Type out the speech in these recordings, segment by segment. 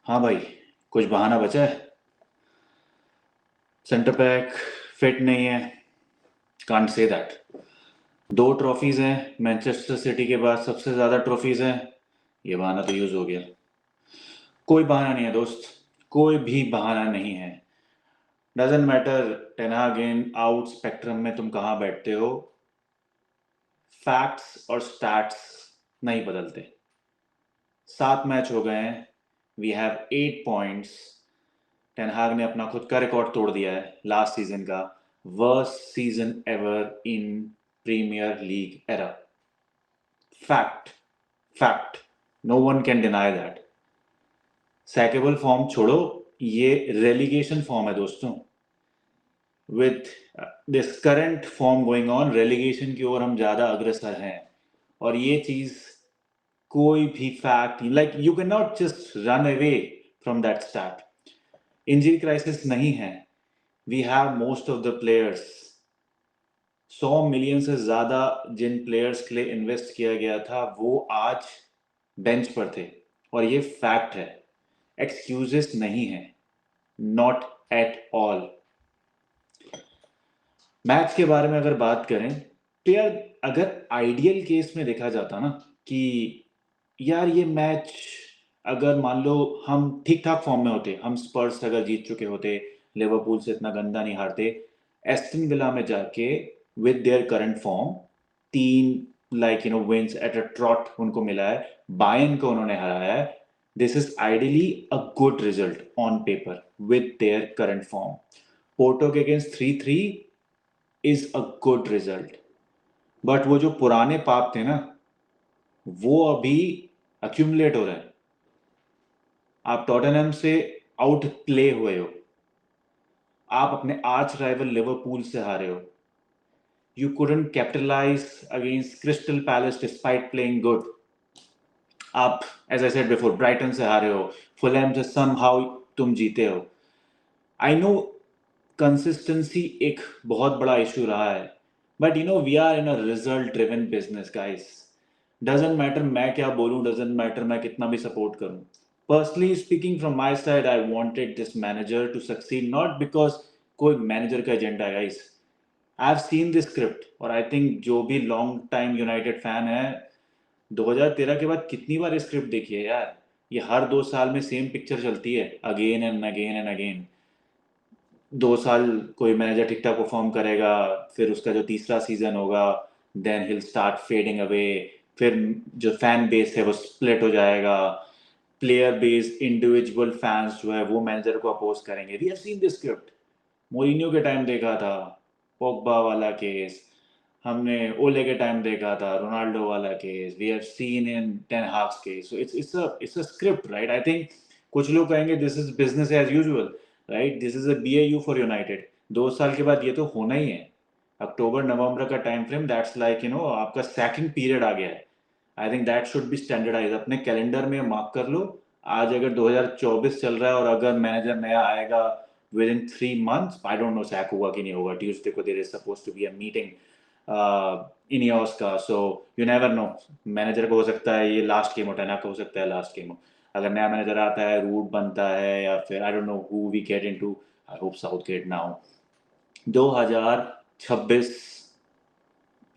हाँ भाई, कुछ बहाना बचा है। सेंटर बैक फिट नहीं है। Can't say that. दो ट्रॉफीज हैं मैनचेस्टर सिटी के बाद, सबसे ज्यादा ट्रॉफीज हैं। ये बहाना तो यूज हो गया। कोई बहाना नहीं है दोस्त, कोई भी बहाना नहीं है। डजेंट मैटर टेन हाग इन आउट स्पेक्ट्रम में तुम कहाँ बैठते हो, फैक्ट्स और स्टैट्स नहीं बदलते। 7 मैच हो गए हैं, वी हैव 8 पॉइंट्स। टेन हाग ने अपना खुद का रिकॉर्ड तोड़ दिया है लास्ट सीजन का। Worst season ever in Premier League era. Fact, fact, no one can deny that. Sackable form छोड़ो, ये रेलीगेशन फॉर्म है दोस्तों। With this current form going on, relegation की ओर हम ज्यादा अग्रसर हैं। और ये चीज कोई भी fact, like you can not just run away from that start. Injury crisis नहीं है, we have most of the players. 100 million से ज्यादा जिन प्लेयर्स के लिए इन्वेस्ट किया गया था वो आज बेंच पर थे। और ये फैक्ट है, एक्सक्यूजेस नहीं है, नॉट एट ऑल। मैच के बारे में अगर बात करें तो यार, अगर आइडियल केस में देखा जाता ना कि यार ये मैच, अगर मान लो हम ठीक ठाक फॉर्म में होते, हम स्पर्स अगर जीत चुके होते, लिवरपूल से इतना गंदा नहीं हारते, एस्टन विला में जाके with their current form, 3 wins at a trot उनको मिला है, बायन को उन्होंने हराया है। This is ideally a good result on paper with their current form. Porto के अगेंस्ट 3-3 is a good result. But वो जो पुराने पाप थे ना, वो अभी अक्यूमुलेट हो रहे हैं। आप टॉटनहम से आउट प्ले हुए हो, आप अपने आर्च राइवल लिवरपूल से हारे हो, you couldn't capitalise against Crystal Palace despite playing good. आप, as I said before, Brighton से हारे हो, फुलहैम से समहाउ तुम जीते हो। आई नो कंसिस्टेंसी एक बहुत बड़ा इशू रहा है, but you know we are in a result driven business guys. Doesn't matter मैं क्या बोलूं, डजेंट मैटर मैं कितना भी सपोर्ट करूं। Personally speaking from my side, I wanted this manager to succeed, not because कोई मैनेजर का एजेंडा है guys. I have seen this script, और आई थिंक जो भी लॉन्ग टाइम यूनाइटेड फैन है, 2013 के बाद कितनी बार स्क्रिप्ट देखी है यार। ये हर 2 साल में सेम पिक्चर चलती है, again and again and again. 2 साल कोई मैनेजर ठीक ठाक परफॉर्म करेगा, फिर उसका जो तीसरा सीजन होगा, then he'll start fading away. फिर जो फैन बेस है वो स्प्लिट हो जाएगा, प्लेयर बेस, इंडिविजुअल फैंस जो है वो मैनेजर को अपोज करेंगे। We have seen this script. Mourinho के टाइम देखा था, पोग्बा वाला केस। हमने ओले के टाइम देखा था, रोनाल्डो वाला केस। We have seen in Ten Hag's case. So it's a script, right? I think कुछ लोग कहेंगे this is business as usual, right? This is a BAU for United. 2 साल के बाद ये तो होना ही है। अक्टूबर नवंबर का टाइम फ्रेम, दैट्स लाइक आपका सैकिंग पीरियड आ गया है। I think that should be standardise. अपने कैलेंडर में मार्क कर लो। आज अगर 2024 चल रहा है और अगर मैनेजर नया आएगा within 3 months, I don't know sack होगा कि नहीं होगा। ट्यूसडे को there is suppose to be a meeting INEOS का, so you never know. Manager को हो सकता है ये लास्ट गेम हो, टेना का हो सकता है लास्ट गेम हो। अगर नया मैनेजर आता है, रूट बनता है, या फिर I don't know who we get into, I hope Southgate now. 2026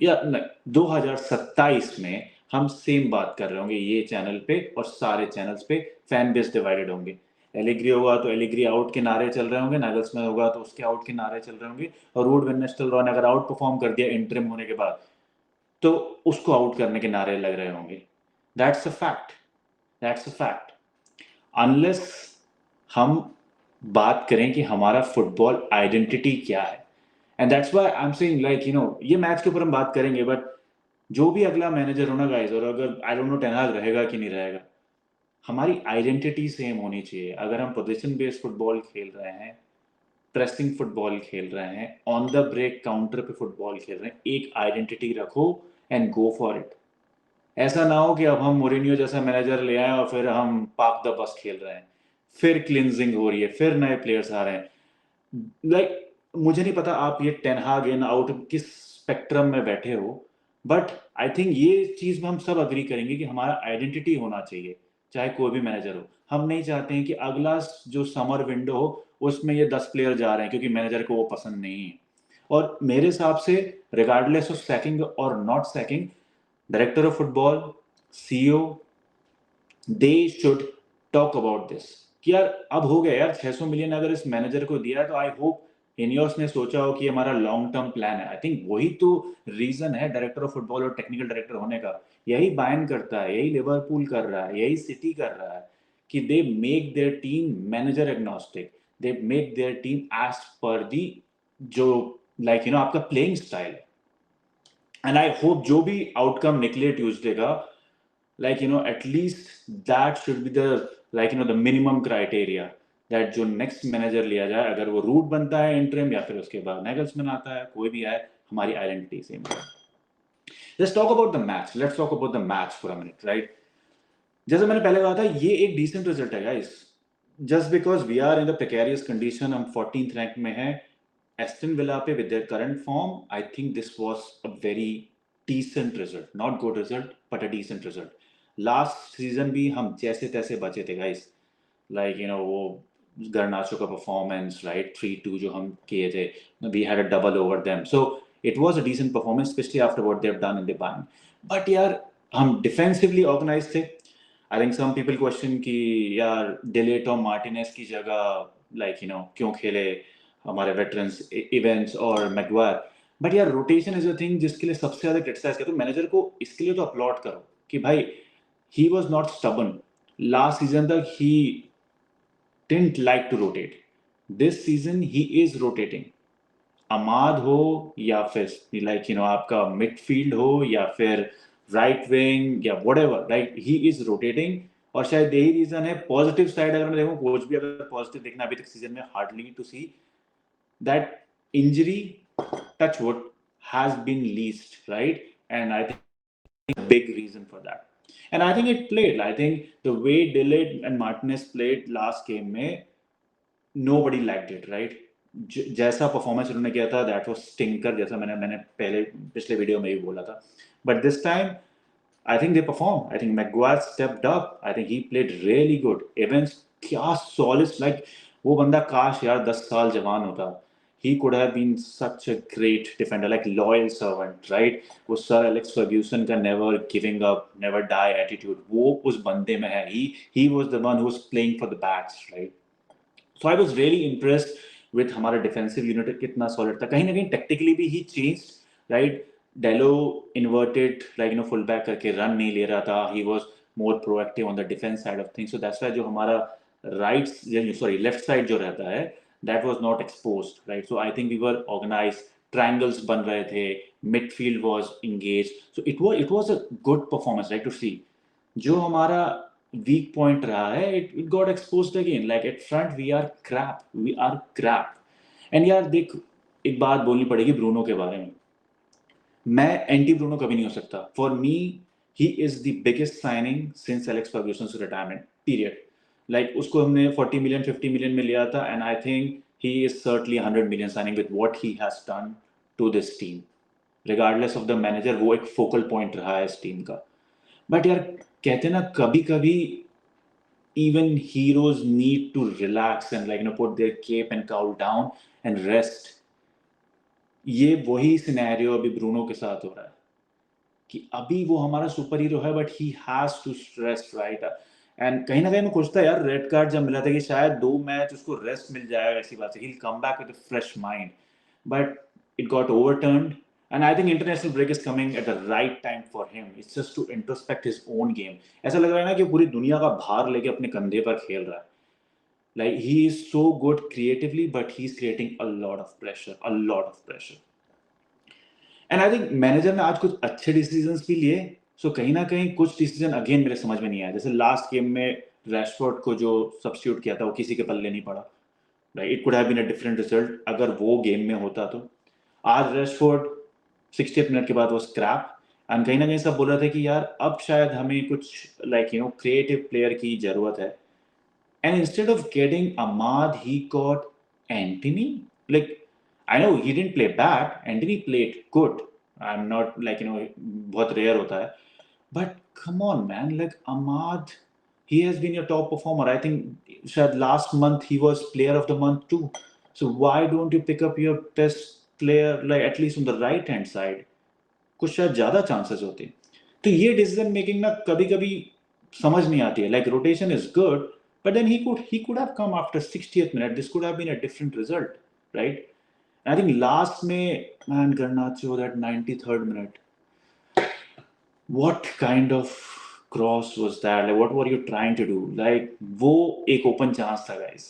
या नहीं, 2027 में हम सेम बात कर रहे होंगे ये चैनल पे और सारे चैनल्स पे। फैन बेस डिवाइडेड होंगे। एलिग्री होगा तो एलिग्री आउट के नारे चल रहे होंगे, नागल्समैन होगा तो उसके आउट के नारे चल रहे होंगे, और रूड वेन निस्टेलरॉय ने अगर आउट परफॉर्म कर दिया इंटरिम होने के बाद, तो उसको आउट करने के नारे लग रहे होंगे। That's a fact, that's a fact. Unless हम बात करें कि हमारा फुटबॉल आइडेंटिटी क्या है, and that's why I am saying, like ये मैच के ऊपर हम बात करेंगे, बट जो भी अगला मैनेजर हो ना गाइस, और अगर आई डोंट नो टेन हाग रहेगा कि नहीं रहेगा, हमारी आइडेंटिटी सेम होनी चाहिए। अगर हम पोजीशन बेस्ड फुटबॉल खेल रहे हैं, प्रेसिंग फुटबॉल खेल रहे हैं, ऑन द ब्रेक काउंटर पे फुटबॉल खेल रहे हैं, एक आइडेंटिटी रखो एंड गो फॉर इट। ऐसा ना हो कि अब हम मोरिनियो जैसा मैनेजर ले आए और फिर हम पाक द बस खेल रहे हैं, फिर क्लिनजिंग हो रही है, फिर नए प्लेयर्स आ रहे हैं। लाइक मुझे नहीं पता आप ये टेन हाग इन आउट किस स्पेक्ट्रम में बैठे हो, बट आई थिंक ये चीज में हम सब अग्री करेंगे कि हमारा आइडेंटिटी होना चाहिए। चाहे कोई भी मैनेजर हो। हम नहीं चाहते हैं कि अगला जो समर विंडो हो उसमें ये 10 प्लेयर जा रहे हैं क्योंकि मैनेजर को वो पसंद नहीं है। और मेरे हिसाब से रिगार्डलेस ऑफ सैकिंग और not sacking, director of football, CEO, they should talk about this कि यार अब हो गया यार, 600 मिलियन अगर इस मैनेजर को दिया है तो आई होप इनियोस ने सोचा हो कि हमारा लॉन्ग टर्म प्लान है। आई थिंक वही तो रीजन है डायरेक्टर ऑफ फुटबॉल और टेक्निकल डायरेक्टर होने का। यही बायर्न करता है, यही लिवरपूल कर रहा है, यही सिटी कर रहा है कि they make their team manager agnostic, they make their team as per the जो आपका प्लेइंग स्टाइल है। एंड आई होप जो भी आउटकम निकले ट्यूसडे का, at least that should be the the minimum criteria that जो next manager लिया जाए, अगर वो रूट बनता है इंटरिम या फिर उसके बाद नैगल्समैन आता है, कोई भी आए, हमारी आइडेंटिटी सेम है। Let's talk about the match. Let's talk about the match for a minute, right? जैसे मैंने पहले कहा था, ये एक decent result है guys. Just because we are in the precarious condition, हम 14th rank में हैं, Aston Villa पे with their current form, I think this was a very decent result. Not good result, but a decent result. Last season भी हम जैसे तैसे बचे थे गाइस, वो गर्नाचो का परफॉर्मेंस, राइट, 3-2 जो हम किए थे, we had a double over them, so it was a decent performance specially after what they have done in the ban. But यार हम डिफेंसिवली ऑर्गेनाइज थे। I think some people question कि यार delete और मार्टिनेज की जगह क्यों खेले हमारे वेटरन्स इवेंट्स और मैगवायर। बट यार रोटेशन इज अ थिंग जिसके लिए सबसे ज्यादा क्रिटिसाइज किया, तो मैनेजर को इसके लिए तो अपलॉड करो कि भाई he was not stubborn. Last season तक he didn't like to rotate. This season he is rotating. अमाद हो या फिर आपका मिडफील्ड हो या फिर राइट विंग या whatever, right, he is rotating. और शायद यही रीजन है, पॉजिटिव साइड अगर मैं देखूं, कोच भी अगर पॉजिटिव देखना, अभी तक सीजन में hardly to see that injury, touch wood, has been least, right, and I think big reason for that. And I think it played. I think the way Dillard and Martinez played last game में, nobody liked it, right? जैसा performance उन्होंने किया था, that was stinker, जैसा मैंने पहले पिछले video में भी बोला था। But this time, I think they performed. I think Maguire stepped up. I think he played really good. Evans, क्या solid, वो बंदा काश यार 10 साल जवान होता। He could have been such a great defender, like loyal servant, right? वो Sir Alex Ferguson का never giving up, never die attitude, वो उस बंदे में है। He was the one who was playing for the backs, right? So I was really impressed with हमारा defensive unit कितना solid था। कहीं ना कहीं technically भी he changed, right? Dello inverted, full back करके run नहीं ले रहा था। He was more proactive on the defense side of things. So that's why जो हमारा left side जो रहता है, that was not exposed, right? So I think we were organized, triangles बन रहे थे, midfield was engaged. So it was a good performance, right, to see. जो हमारा weak point रहा है, it got exposed again. Like at front we are crap. And यार देख, एक बात बोलनी पड़ेगी ब्रूनो के बारे में। मैं एंटी ब्रूनो कभी नहीं हो सकता। For me he is the biggest signing since Alex Ferguson retirement period. उसको हमने 40 मिलियन 50 मिलियन में लिया था, and I think he is certainly 100 million signing with what he has done to this team. Regardless of the manager, वो एक focal point रहा है इस टीम का। बट यार कहते ना, कभी कभी even heroes need to relax and put their cape and cowl down and rest. ये वही सिनेरियो अभी ब्रूनो के साथ हो रहा है कि अभी वो हमारा सुपर हीरो है, but he has to stress, right. And कहीं ना कहीं मैं खुश था यार, रेड कार्ड जब मिला था कि शायद 2 मैच उसको रेस्ट मिल जाएगा, ऐसी बात है, he will come back with a fresh mind. But it got overturned, and I think international break is coming at the right time for him. It's just to introspect his own game. ऐसा लग रहा है ना कि पूरी दुनिया का भार लेके अपने कंधे पर खेल रहा है। Like he is so good creatively, but he's creating a lot of pressure. And I think manager ने आज कुछ अच्छे डिसीजंस भी लिए। सो कहीं ना कहीं कुछ डिसीजन अगेन मेरे समझ में नहीं आया। जैसे लास्ट गेम में रैशफोर्ड को जो सब्स्टिट्यूट किया था, वो किसी के पल्ले नहीं पड़ा, right. It could have been a different result अगर वो गेम में होता तो। आज रैशफोर्ड 60th मिनट के बाद वो स्क्रैप, एंड कहीं ना कहीं सब बोल रहे थे कि यार अब शायद हमें कुछ क्रिएटिव प्लेयर की जरूरत है। And instead of getting Ahmad, he got Anthony. Like, I know he didn't play bad. Anthony played good. I'm not बहुत rare होता है. But come on, man. Like Ahmad, he has been your top performer. I think शायद last month he was player of the month too. So why don't you pick up your best player, like at least on the right hand side? कुछ शायद ज्यादा chances होते हैं. तो ये decision making ना कभी कभी समझ नहीं आती है. Like rotation is good, but then he could have come after 60th minute. This could have been a different result, right? And I think last में man Garnacho that 93rd minute, what kind of cross was that? Like what were you trying to do? Like वो एक open chance था guys.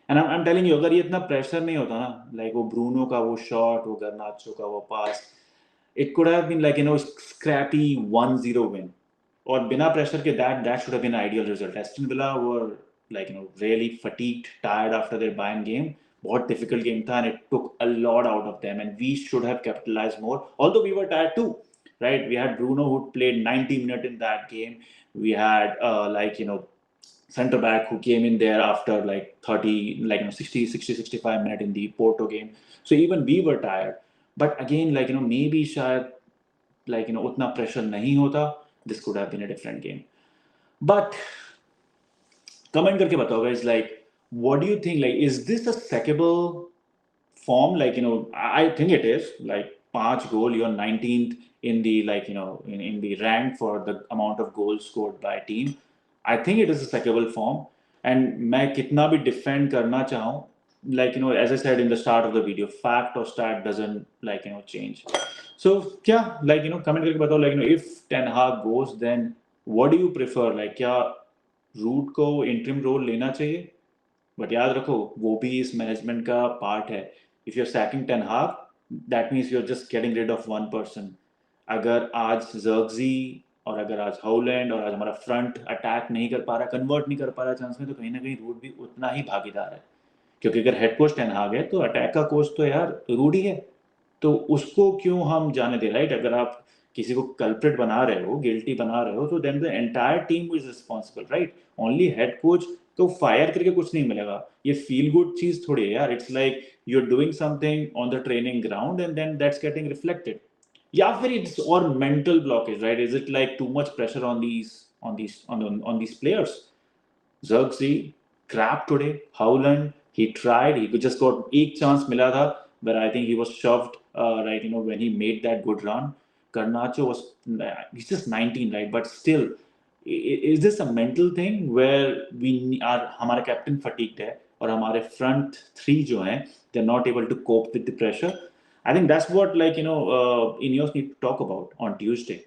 And I'm telling you, अगर ये इतना pressure नहीं होता ना, like वो ब्रूनो का वो shot, वो Garnacho का वो pass, it could have been like, scrappy 1-0 win. और बिना pressure के that should have been an ideal result. Aston Villa were like, really fatigued, tired after their Bayern game. बहुत difficult game था, and it took a lot out of them, and we should have capitalized more. Although we were tired too, right? We had Bruno who played 90 minutes in that game. We had centre back who came in there after like 30, 60, 65 minutes in the Porto game. So even we were tired. But again, maybe shayad, utna pressure nahi hota, this could have been a different game. But comment करके बताओ guys, like what do you think, like is this a sackable form? Like I think it is. Like 5 goal, you're 19th in the in the rank for the amount of goals scored by a team. I think it is a sackable form. And मैं कितना भी defend करना चाहूँ, as I said in the start of the video, fact or stat doesn't change. So क्या comment करके बताओ, if Ten Hag goes, then what do you prefer? Like क्या root को interim role लेना चाहिए? बट याद रखो वो भी इस मैनेजमेंट का पार्ट है. If you are sacking Ten Hag, that means you are just getting rid of one person. अगर आज जर्गजी और अगर आज हाउलैंड और आज हमारा फ्रंट अटैक नहीं कर पा रहा, कन्वर्ट नहीं कर पा रहा चांस में, तो कहीं ना कहीं रूट भी उतना ही भागीदार है. क्योंकि अगर हेड कोच टेन हाग है तो अटैक का कोच तो यार रूट ही है. तो उसको क्यों हम जाने दे, राइट? अगर आप किसी को कल्प्रिट बना रहे हो, गिल्टी बना रहे हो, तो then the entire team is responsible, right? Only head coach तो फायर करके कुछ नहीं मिलेगा. ये फील गुड चीज थोड़ी है यार. It's like you are doing something on the training ground and then that's getting reflected. या फिर इट्स और mental blockage, right? Is it like too much pressure on these players? Xerxes crap today. Howland, he tried. He just got एक chance मिला था, but I think he was shoved, when he made that good run. Garnacho was, he's just 19, right? But still, is this a mental thing where हमारा captain fatigued है और हमारे front three जो हैं, they're not able to cope with the pressure? I think that's what Ineos need to talk about on Tuesday.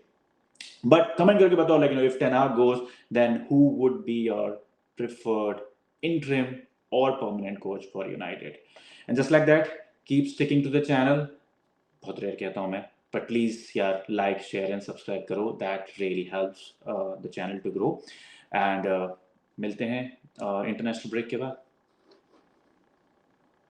But comment करके बताओ, if Ten Hag goes, then who would be your preferred interim or permanent coach for United? And just like that, keep sticking to the channel. बहुत rare कहता हूँ मैं, but please यार like, share and subscribe करो. That really helps the channel to grow. And मिलते हैं international break के बाद.